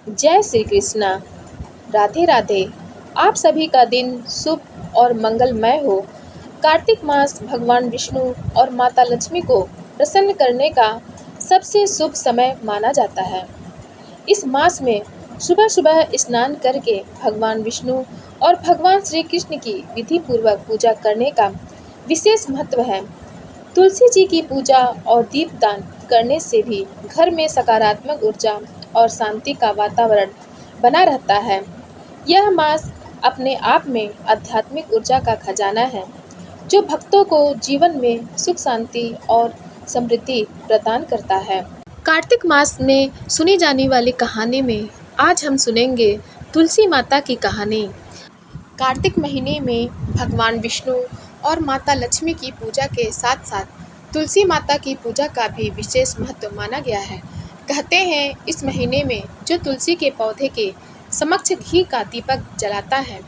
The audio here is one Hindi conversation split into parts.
जय श्री कृष्णा। राधे राधे। आप सभी का दिन शुभ और मंगलमय हो। कार्तिक मास भगवान विष्णु और माता लक्ष्मी को प्रसन्न करने का सबसे शुभ समय माना जाता है। इस मास में सुबह सुबह स्नान करके भगवान विष्णु और भगवान श्री कृष्ण की विधि पूर्वक पूजा करने का विशेष महत्व है। तुलसी जी की पूजा और दीपदान करने से भी घर में सकारात्मक ऊर्जा और शांति का वातावरण बना रहता है। यह मास अपने आप में आध्यात्मिक ऊर्जा का खजाना है, जो भक्तों को जीवन में सुख शांति और समृद्धि प्रदान करता है। कार्तिक मास में सुनी जाने वाली कहानी में आज हम सुनेंगे तुलसी माता की कहानी। कार्तिक महीने में भगवान विष्णु और माता लक्ष्मी की पूजा के साथ साथ तुलसी माता की पूजा का भी विशेष महत्व माना गया है। कहते हैं इस महीने में जो तुलसी के पौधे के समक्ष घी का दीपक जलाता है,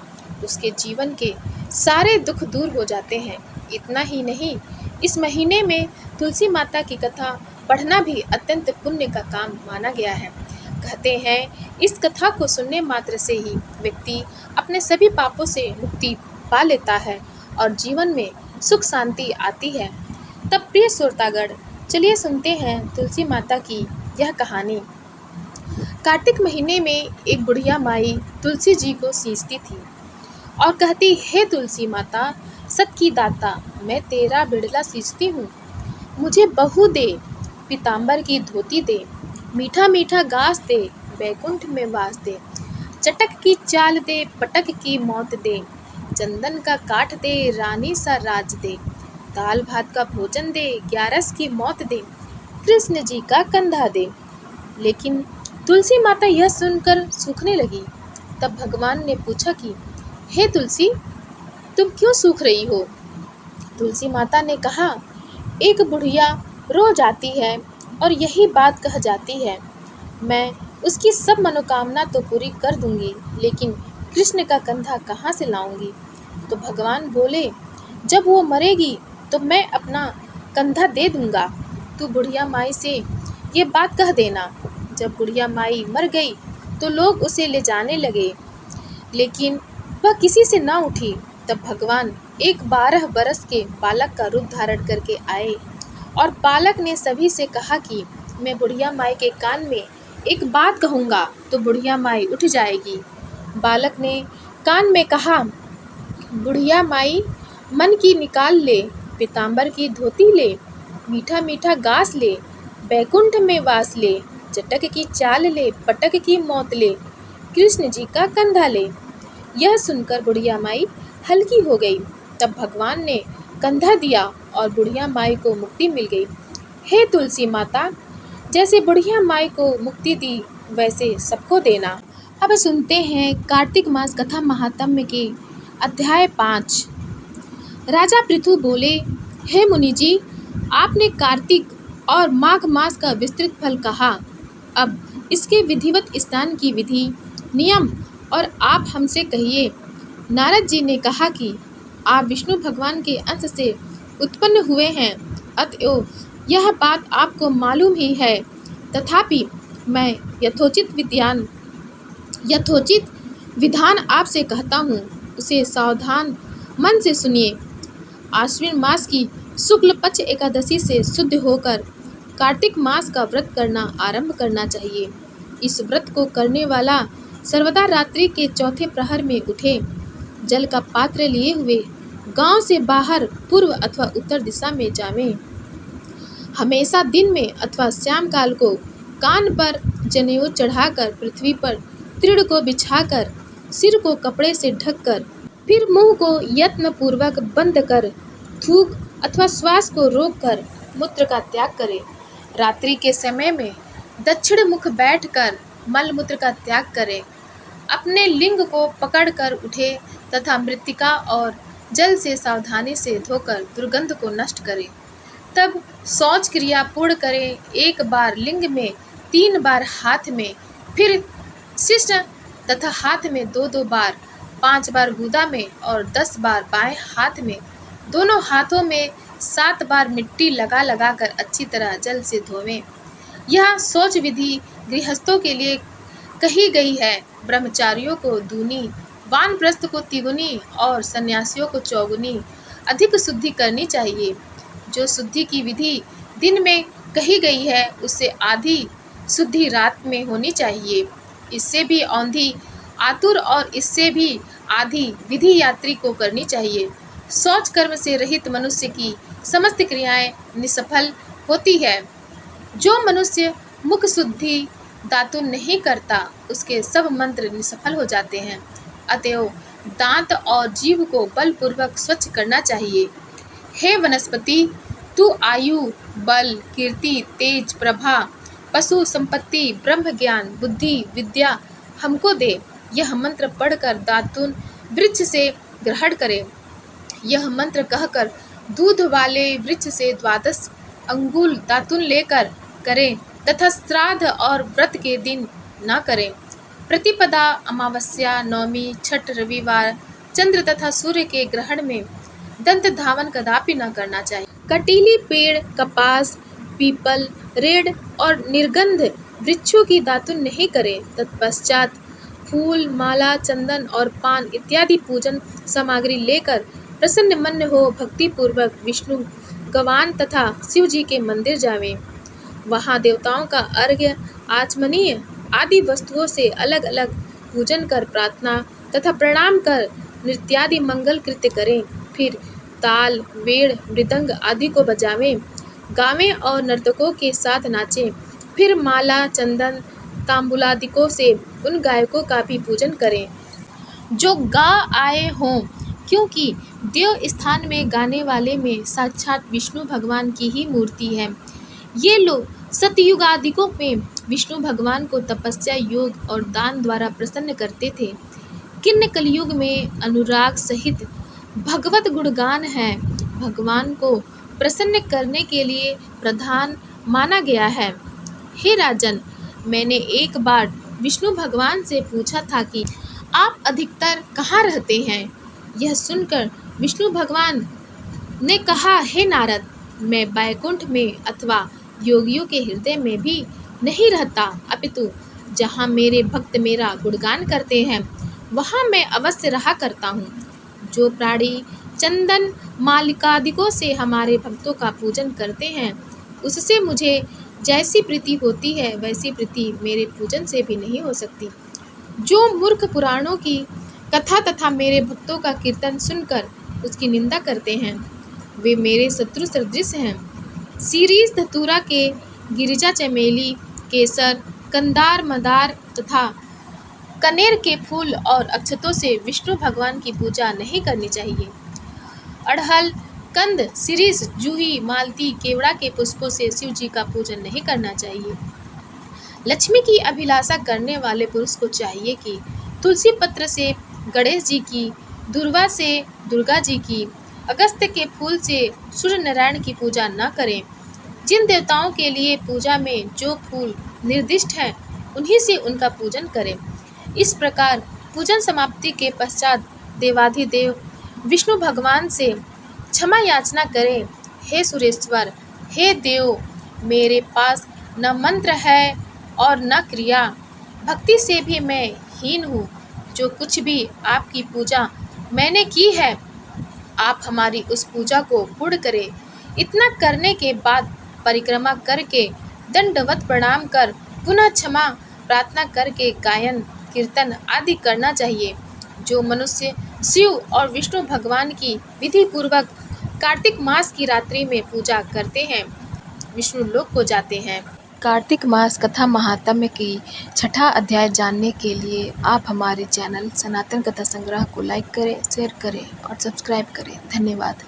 उसके जीवन के सारे दुख दूर हो जाते हैं। इतना ही नहीं, इस महीने में तुलसी माता की कथा पढ़ना भी अत्यंत पुण्य का काम माना गया है। कहते हैं इस कथा को सुनने मात्र से ही व्यक्ति अपने सभी पापों से मुक्ति पा लेता है और जीवन में सुख शांति आती है। तब प्रिय श्रोतागण, चलिए सुनते हैं तुलसी माता की यह कहानी। कार्तिक महीने में एक बुढ़िया माई तुलसी जी को सींचती थी और कहती, हे तुलसी माता, सत की दाता, मैं तेरा बिड़ला सींचती हूँ। मुझे बहू दे, पीताम्बर की धोती दे, मीठा मीठा घास दे, बैकुंठ में वास दे, चटक की चाल दे, पटक की मौत दे, चंदन का काठ दे, रानी सा राज दे, दाल भात का भोजन दे, ग्यारस की मौत दे, कृष्ण जी का कंधा दे। लेकिन तुलसी माता यह सुनकर सूखने लगी। तब भगवान ने पूछा कि हे तुलसी, तुम क्यों सूख रही हो? तुलसी माता ने कहा, एक बुढ़िया रोज आती है और यही बात कह जाती है, मैं उसकी सब मनोकामना तो पूरी कर दूंगी, लेकिन कृष्ण का कंधा कहाँ से लाऊंगी? तो भगवान बोले, जब वो मरेगी तो मैं अपना कंधा दे दूंगा। तू बुढ़िया माई से ये बात कह देना। जब बुढ़िया माई मर गई तो लोग उसे ले जाने लगे, लेकिन वह किसी से न उठी। तब भगवान एक 12 बरस के बालक का रूप धारण करके आए और बालक ने सभी से कहा कि मैं बुढ़िया माई के कान में एक बात कहूँगा तो बुढ़िया माई उठ जाएगी। बालक ने कान में कहा, बुढ़िया माई मन की निकाल ले, पीताम्बर की धोती ले, मीठा मीठा घास ले, बैकुंठ में वास ले, चटक की चाल ले, पटक की मौत ले, कृष्ण जी का कंधा ले। यह सुनकर बुढ़िया माई हल्की हो गई। तब भगवान ने कंधा दिया और बुढ़िया माई को मुक्ति मिल गई। हे तुलसी माता, जैसे बुढ़िया माई को मुक्ति दी वैसे सबको देना। अब सुनते हैं कार्तिक मास कथा महात्म्य के अध्याय 5। राजा पृथु बोले, हे मुनि जी, आपने कार्तिक और माघ मास का विस्तृत फल कहा। अब इसके विधिवत स्नान की विधि, नियम और आप हमसे कहिए। नारद जी ने कहा कि आप विष्णु भगवान के अंश से उत्पन्न हुए हैं, अतएव यह बात आपको मालूम ही है। तथापि मैं यथोचित विधान आपसे कहता हूँ, उसे सावधान मन से सुनिए। आश्विन मास की शुक्ल पक्ष एकादशी से शुद्ध होकर कार्तिक मास का व्रत करना आरंभ करना चाहिए। इस व्रत को करने वाला सर्वदा रात्रि के चौथे प्रहर में उठे, जल का पात्र लिए हुए गांव से बाहर पूर्व अथवा उत्तर दिशा में जावे। हमेशा दिन में अथवा श्याम काल को कान पर जनेऊ चढ़ाकर, पृथ्वी पर तृण को बिछाकर, सिर को कपड़े से ढककर, फिर मुंह को यत्न पूर्वक बंद कर, थूक अथवा श्वास को रोककर मूत्र का त्याग करे। रात्रि के समय में दक्षिण मुख बैठकर मल मूत्र का त्याग करे। अपने लिंग को पकड़कर उठे तथा मृत्तिका और जल से सावधानी से धोकर दुर्गंध को नष्ट करे। तब शौच क्रिया पूर्ण करे। 1 बार लिंग में, 3 बार हाथ में, फिर शिष्ट तथा हाथ में 2-2 बार, 5 बार गुदा में और 10 बार बाएं हाथ में, दोनों हाथों में 7 बार मिट्टी लगा लगा कर अच्छी तरह जल से धोवें। यह शौच विधि गृहस्थों के लिए कही गई है। ब्रह्मचारियों को दूनी, वानप्रस्थ को तिगुनी और सन्यासियों को चौगुनी अधिक शुद्धि करनी चाहिए। जो शुद्धि की विधि दिन में कही गई है उससे आधी शुद्धि रात में होनी चाहिए। इससे भी औंधी आतुर और इससे भी आधी विधि यात्री को करनी चाहिए। शौच कर्म से रहित मनुष्य की समस्त क्रियाएं निष्फल होती है। जो मनुष्य मुख शुद्धि दातुन नहीं करता उसके सब मंत्र निष्फल हो जाते हैं। अतएव दांत और जीभ को बलपूर्वक स्वच्छ करना चाहिए। हे वनस्पति, तू आयु, बल, कीर्ति, तेज, प्रभा, पशु संपत्ति, ब्रह्म ज्ञान, बुद्धि, विद्या हमको दे। यह मंत्र पढ़कर दातुन वृक्ष से ग्रहण करें। यह मंत्र कहकर दूध वाले वृक्ष से 12 अंगुल दातुन लेकर करें तथा श्राद्ध और व्रत के दिन न करें। प्रतिपदा, अमावस्या, नवमी, छठ, रविवार, चंद्र तथा सूर्य के ग्रहण में दंत धावन कदापि न करना चाहिए। कटीली पेड़, कपास, पीपल, रेड़ और निर्गंध वृक्षों की दातुन नहीं करें। तत्पश्चात फूल, माला, चंदन और पान इत्यादि पूजन सामग्री लेकर प्रसन्न मन हो भक्तिपूर्वक विष्णु, गवान तथा शिव जी के मंदिर जावें। वहाँ देवताओं का अर्घ्य, आचमनीय आदि वस्तुओं से अलग अलग पूजन कर प्रार्थना तथा प्रणाम कर नृत्यादि मंगल कृत्य करें। फिर ताल, वेड़, मृदंग आदि को बजावें, गावें और नर्तकों के साथ नाचें। फिर माला, चंदन, तांबुलादिकों से उन गायकों का भी पूजन करें जो गा आए हों, क्योंकि देव स्थान में गाने वाले में साक्षात विष्णु भगवान की ही मूर्ति है। ये लोग सतयुगादिकों में विष्णु भगवान को तपस्या, योग और दान द्वारा प्रसन्न करते थे, किन्हीं कलयुग में अनुराग सहित भगवत गुणगान है भगवान को प्रसन्न करने के लिए प्रधान माना गया है। हे राजन, मैंने एक बार विष्णु भगवान से पूछा था कि आप अधिकतर कहाँ रहते हैं। यह सुनकर विष्णु भगवान ने कहा, हे नारद, मैं बैकुंठ में अथवा योगियों के हृदय में भी नहीं रहता, अपितु जहाँ मेरे भक्त मेरा गुणगान करते हैं वहाँ मैं अवश्य रहा करता हूँ। जो प्राणी चंदन मालिकादिकों से हमारे भक्तों का पूजन करते हैं उससे मुझे जैसी प्रीति होती है वैसी प्रीति मेरे पूजन से भी नहीं हो सकती। जो मूर्ख पुराणों की कथा तथा मेरे भक्तों का कीर्तन सुनकर उसकी निंदा करते हैं वे मेरे शत्रु सदृश हैं। शीरीष धतूरा के, गिरिजा चमेली, केसर, कंदार, मदार तथा कनेर के फूल और अक्षतों से विष्णु भगवान की पूजा नहीं करनी चाहिए। अड़हल, कंद, शिरीष, जूही, मालती, केवड़ा के पुष्पों से शिव जी का पूजन नहीं करना चाहिए। लक्ष्मी की अभिलाषा करने वाले पुरुष को चाहिए कि तुलसी पत्र से गणेश जी की, दुर्वा से दुर्गा जी की, अगस्त्य के फूल से सूर्य नारायण की पूजा न करें। जिन देवताओं के लिए पूजा में जो फूल निर्दिष्ट हैं उन्हीं से उनका पूजन करें। इस प्रकार पूजन समाप्ति के पश्चात देवाधिदेव विष्णु भगवान से क्षमा याचना करें। हे सुरेश्वर, हे देव, मेरे पास न मंत्र है और न क्रिया, भक्ति से भी मैं हीन हूँ। जो कुछ भी आपकी पूजा मैंने की है आप हमारी उस पूजा को पूर्ण करें। इतना करने के बाद परिक्रमा करके दंडवत प्रणाम कर पुनः क्षमा प्रार्थना करके गायन, कीर्तन आदि करना चाहिए। जो मनुष्य शिव और विष्णु भगवान की विधि पूर्वक कार्तिक मास की रात्रि में पूजा करते हैं विष्णु लोक को जाते हैं। कार्तिक मास कथा महात्म्य की 6ठा अध्याय जानने के लिए आप हमारे चैनल सनातन कथा संग्रह को लाइक करें, शेयर करें और सब्सक्राइब करें। धन्यवाद।